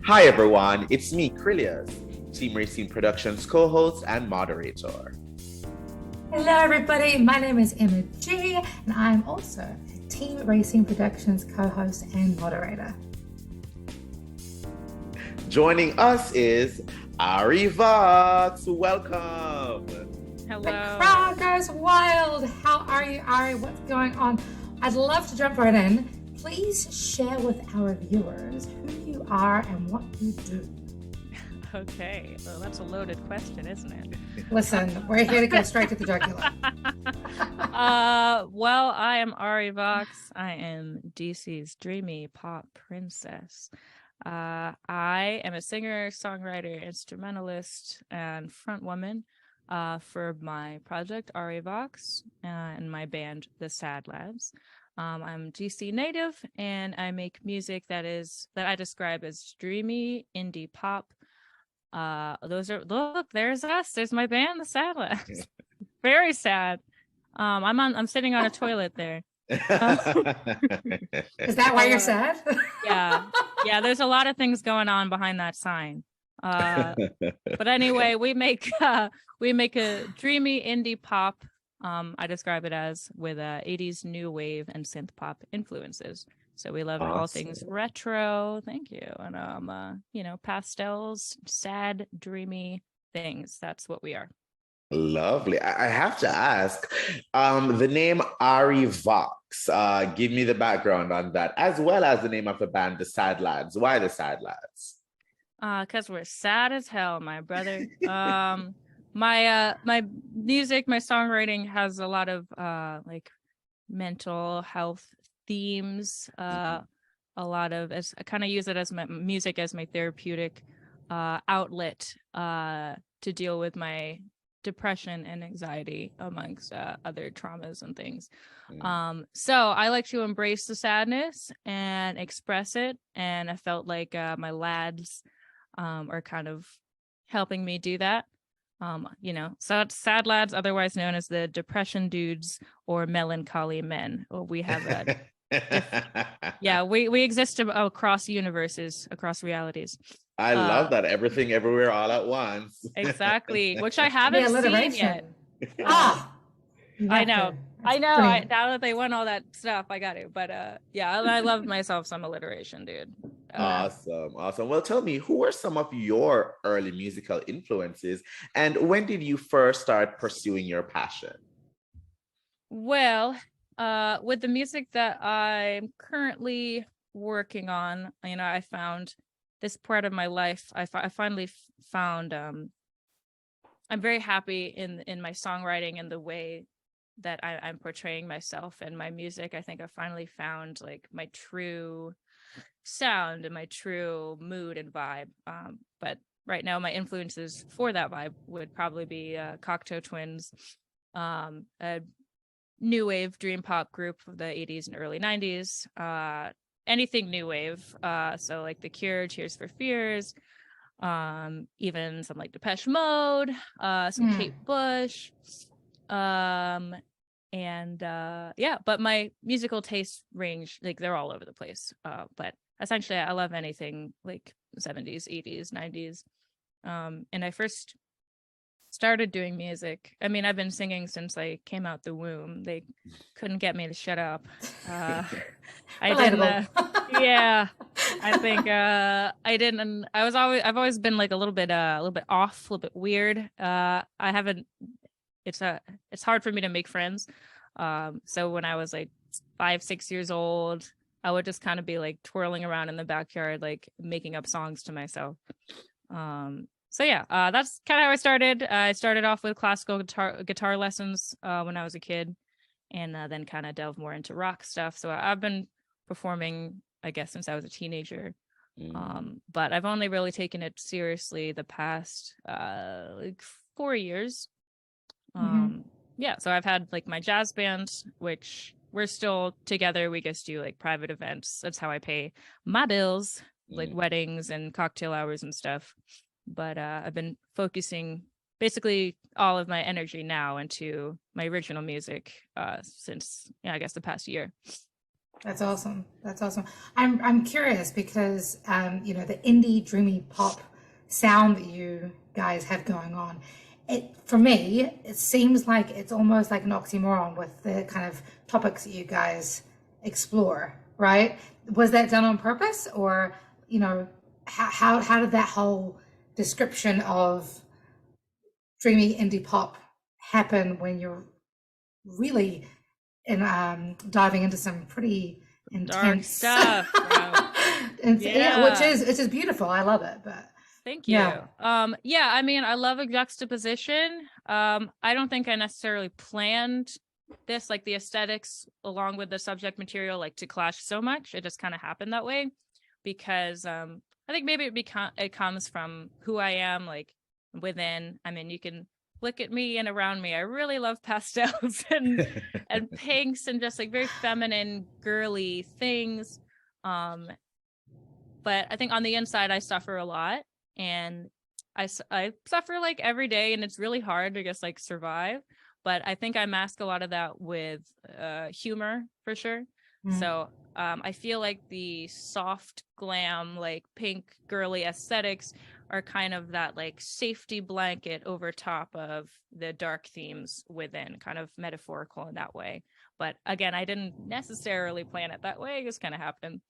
Hi everyone, it's me, Krylios, Team Rayceen Productions co-host and moderator. Hello, everybody. My name is Emma G, and I'm also a Team Racing Productions co-host and moderator. Joining us is Ari Voxx. Welcome. Hello. The crowd goes wild. How are you, Ari? What's going on? I'd love to jump right in. Please share with our viewers who you are and what you do. Okay, well, that's a loaded question, isn't it? Listen, we're here to go straight to the jugular. Well, I am Ari Voxx. I am DC's Dreamy Pop Princess. I am a singer, songwriter, instrumentalist, and frontwoman for my project Ari Voxx and my band The Sad Lads. I'm DC native, and I make music that I describe as dreamy indie pop. Look, there's us. There's my band, The Sad Lads. Very sad. I'm sitting on a toilet there. Is that why you're sad? Yeah. There's a lot of things going on behind that sign. But anyway, we make a dreamy indie pop. I describe it as with 80s new wave and synth pop influences. So we love all things retro. Thank you. And pastels, sad, dreamy things. That's what we are. Lovely. I have to ask, the name Ari Voxx, give me the background on that, as well as the name of the band, The Sad Lads. Why The Sad Lads? Because we're sad as hell, my brother. My music, my songwriting has a lot of like mental health themes. A lot of I kind of use it as my music as my therapeutic outlet to deal with my depression and anxiety amongst other traumas and things. So I like to embrace the sadness and express it, and I felt like my lads are kind of helping me do that. So it's Sad Lads, otherwise known as the Depression Dudes or Melancholy Men. We have we exist across universes, across realities. I love that. Everything, everywhere, all at once. Exactly, which I haven't seen yet. I know. Now that they won all that stuff, I got it. But I love myself some alliteration, dude. Awesome. Well, tell me, who were some of your early musical influences, and when did you first start pursuing your passion? Well, with the music that I'm currently working on, I found this part of my life. I finally found I'm very happy in my songwriting and the way that I'm portraying myself and my music. I think I finally found like my true sound and my true mood and vibe. But right now my influences for that vibe would probably be Cocteau Twins, a new wave dream pop group of the 80s and early 90s, anything new wave, so like The Cure, Tears for Fears, even some like Depeche Mode, some Kate Bush, but my musical taste range, like they're all over the place, but essentially I love anything like 70s, 80s, 90s. And I first started doing music. I mean, I've been singing since I came out the womb. They couldn't get me to shut up. I didn't. I think I didn't. I've always been like a little bit off, a little bit weird. It's hard for me to make friends. So when I was like 5-6 years old, I would just kind of be like twirling around in the backyard, like making up songs to myself. That's kind of how I started. I started off with classical guitar lessons when I was a kid, and then kind of delved more into rock stuff. So I've been performing, I guess, since I was a teenager. But I've only really taken it seriously the past like 4 years. So I've had like my jazz band, which we're still together. We just do like private events. That's how I pay my bills, like weddings and cocktail hours and stuff. But I've been focusing basically all of my energy now into my original music since, I guess, the past year. That's awesome. That's awesome. I'm curious because you know, the indie dreamy pop sound that you guys have going on. It for me, it seems like it's almost like an oxymoron with the kind of topics that you guys explore, right? Was that done on purpose, or you know, how did that whole description of dreamy indie pop happen when you're really in diving into some pretty Dark intense stuff, bro. and yeah, Yeah. which is beautiful. I love it. But Thank you. yeah. Yeah, I mean, I love a juxtaposition. I don't think I necessarily planned this, like the aesthetics along with the subject material, like to clash so much. It just kind of happened that way because I think maybe it comes from who I am, like within. I mean, you can look at me and around me. I really love pastels and pinks and just like very feminine, girly things. Um, but I think on the inside, I suffer a lot, and I suffer like every day, and it's really hard to just like survive. But I think I mask a lot of that with humor for sure. Mm. So I feel like the soft glam, like pink girly aesthetics are kind of that like safety blanket over top of the dark themes within, kind of metaphorical in that way. But again, I didn't necessarily plan it that way. It just kind of happened.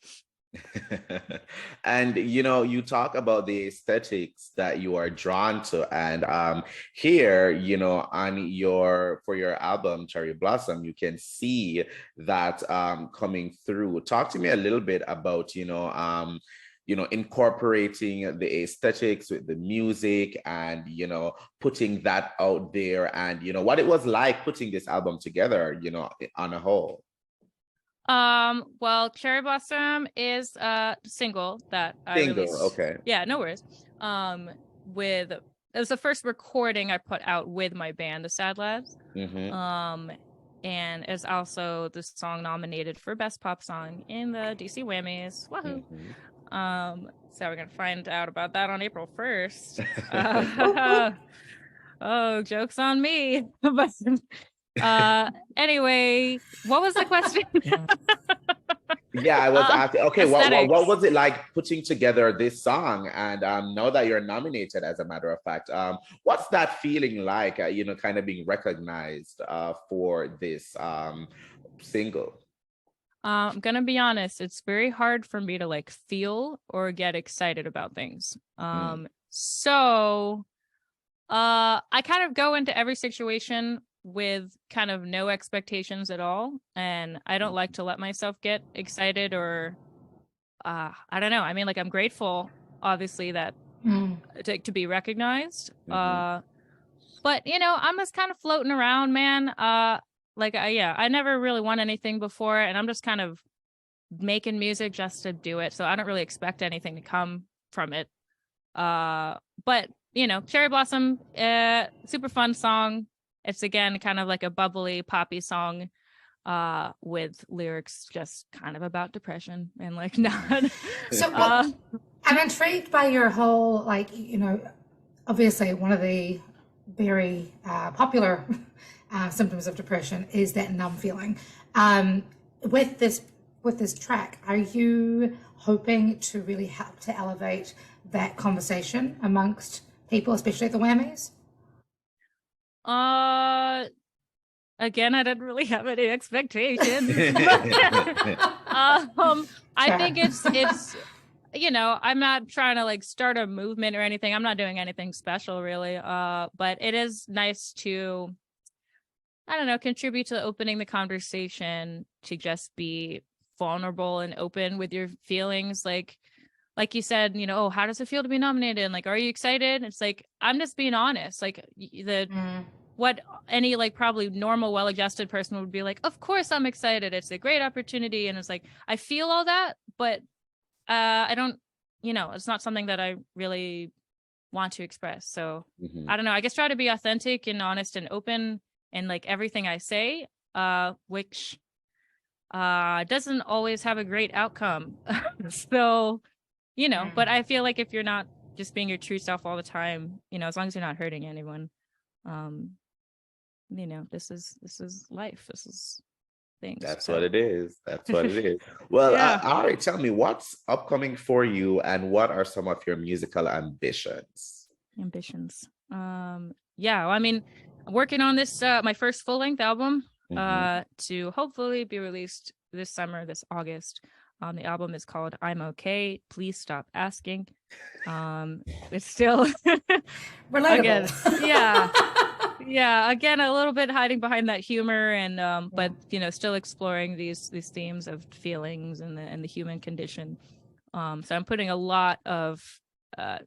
And you know, you talk about the aesthetics that you are drawn to, and here, you know, on your for your album Cherry Blossom, you can see that coming through. Talk to me a little bit about, you know, incorporating the aesthetics with the music, and you know, putting that out there, and you know, what it was like putting this album together, you know, on a whole. Well, Cherry Blossom is a single that I Single, released. okay. Yeah, no worries. With it was the first recording I put out with my band, the Sad Lads. Mm-hmm. And is also the song nominated for Best Pop Song in the DC Whammies. Woohoo! Mm-hmm. So we're gonna find out about that on April 1st. Whoop, whoop. Oh, joke's on me. But anyway, what was the question? Yeah, I was asking, okay, what Aesthetics. was it like putting together this song? And now that you're nominated, as a matter of fact, what's that feeling like, you know, kind of being recognized for this single? I'm gonna be honest, it's very hard for me to like feel or get excited about things. Mm, So I kind of go into every situation with kind of no expectations at all, and I don't like to let myself get excited or I don't know. I mean, like I'm grateful obviously that Mm. to be recognized. mhm. But you know, I'm just kind of floating around, man. Yeah, I never really won anything before, and I'm just kind of making music just to do it. So I don't really expect anything to come from it. But you know, Cherry Blossom, super fun song. It's again kind of like a bubbly poppy song, with lyrics just kind of about depression and like not. So what uh, I'm intrigued by your whole, like, you know, obviously one of the very popular symptoms of depression is that numb feeling. Um, with this track, are you hoping to really help to elevate that conversation amongst people, especially at the Whammies? uh, Again, I didn't really have any expectations. I Fair. think it's you know, I'm not trying to like start a movement or anything. I'm not doing anything special really. But it is nice to, I don't know, contribute to opening the conversation, to just be vulnerable and open with your feelings. Like you said, you know, oh, how does it feel to be nominated? And like, are you excited? It's like, I'm just being honest. Like the Mm. what any like probably normal well-adjusted person would be like, of course I'm excited, it's a great opportunity, and it's like I feel all that, but I don't, you know, it's not something that I really want to express. So Mhm. I don't know, I guess try to be authentic and honest and open in like everything I say, which doesn't always have a great outcome. So you know, but I feel like if you're not just being your true self all the time, you know, as long as you're not hurting anyone, um you know, this is life. This is things. That's So, what it is. That's what it is. Well, yeah. Ari, tell me what's upcoming for you and what are some of your musical ambitions? Ambitions. Yeah, well, I mean, I'm working on this my first full-length album Mhm. to hopefully be released this summer, this August. The album is called I'm Okay, Please Stop Asking. It's still Relatable. again, yeah, again, a little bit hiding behind that humor and but you know, still exploring these themes of feelings and the human condition. So I'm putting a lot of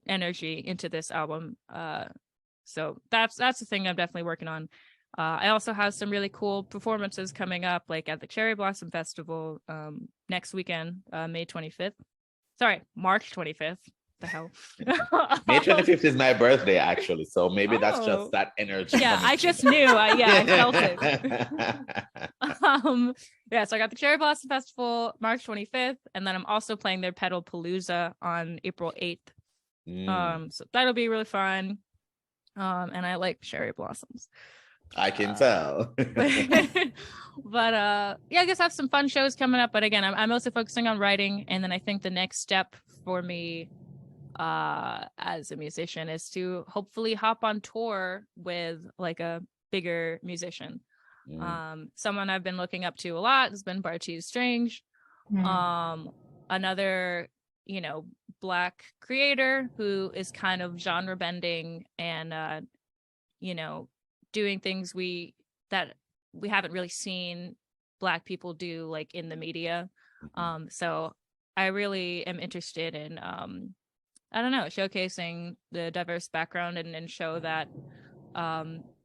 energy into this album. So that's the thing I'm definitely working on. I also have some really cool performances coming up, like at the Cherry Blossom Festival next weekend, May 25th. Sorry, March 25th. The hell. May 25th is my birthday, actually. So maybe that's just Oh. that energy Yeah, coming I through. just knew. I felt it. Yeah, so I got the Cherry Blossom Festival March 25th, and then I'm also playing their Pedal Palooza on April 8th. So that'll be really fun. And I like cherry blossoms. I can tell. But yeah, I guess I have some fun shows coming up. But again, I'm mostly focusing on writing, and then I think the next step for me as a musician is to hopefully hop on tour with like a bigger musician. Someone I've been looking up to a lot has been Bartiz Strange. Another, you know, Black creator who is kind of genre bending and you know, doing things that we haven't really seen Black people do, like in the media. So I really am interested in I don't know, showcasing the diverse background and show that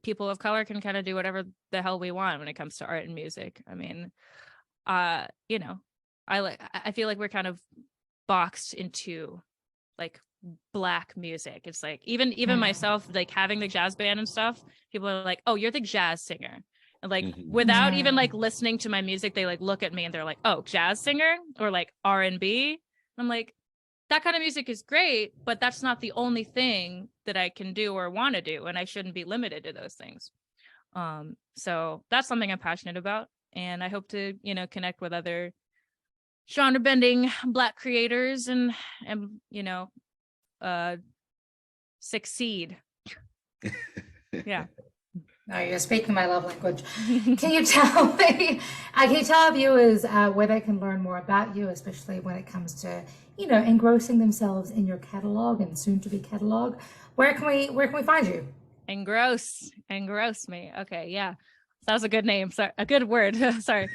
people of color can kind of do whatever the hell we want when it comes to art and music. I mean, you know, I feel like we're kind of boxed into like Black music. It's like even myself, like having the jazz band and stuff, people are like, oh, you're the jazz singer. And like without even like listening to my music, they like look at me and they're like, oh, jazz singer or like R&B. I'm like, that kind of music is great, but that's not the only thing that I can do or want to do, and I shouldn't be limited to those things. So that's something I'm passionate about, and I hope to, you know, connect with other genre bending Black creators and you know, succeed. Yeah. No, you're speaking my love language. Can you tell me, can you tell our viewers where they can learn more about you, especially when it comes to, you know, engrossing themselves in your catalog and soon to be catalog? Where can we find you? Engross me. Okay, yeah. That was a good name. Sorry, a good word. Sorry.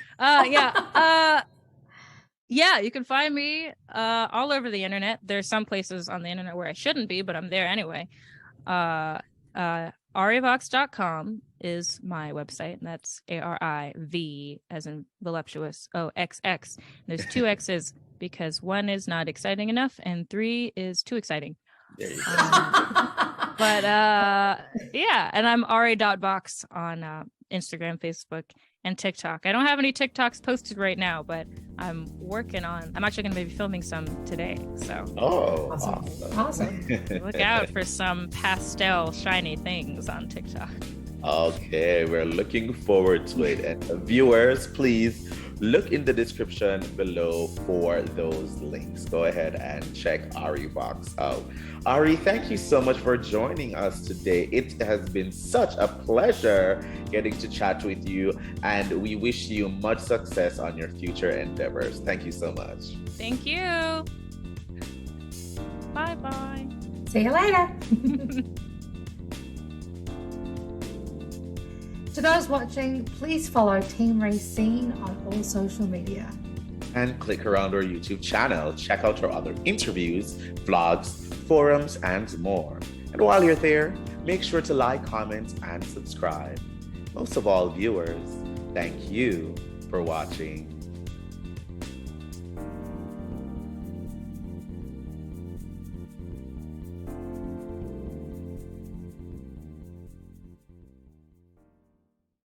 Yeah, you can find me all over the internet. There's some places on the internet where I shouldn't be, but I'm there anyway. Arivoxx.com is my website, and that's ARIV as in voluptuous OXX. There's 2 X's because 1 is not exciting enough and 3 is too exciting. There you go. But yeah, and I'm Ari.Voxx on Instagram, Facebook, and TikTok. I don't have any TikToks posted right now, but I'm actually going to be filming some today. So Awesome. Look out for some pastel shiny things on TikTok. Okay, we're looking forward to it. And viewers, please look in the description below for those links. Go ahead and check Ari Voxx out. Ari, thank you so much for joining us today. It has been such a pleasure getting to chat with you, and we wish you much success on your future endeavors. Thank you so much. Thank you. Bye-bye. See you later. To those watching, please follow Team Rayceen on all social media. And click around our YouTube channel. Check out our other interviews, vlogs, forums, and more. And while you're there, make sure to like, comment, and subscribe. Most of all, viewers, thank you for watching.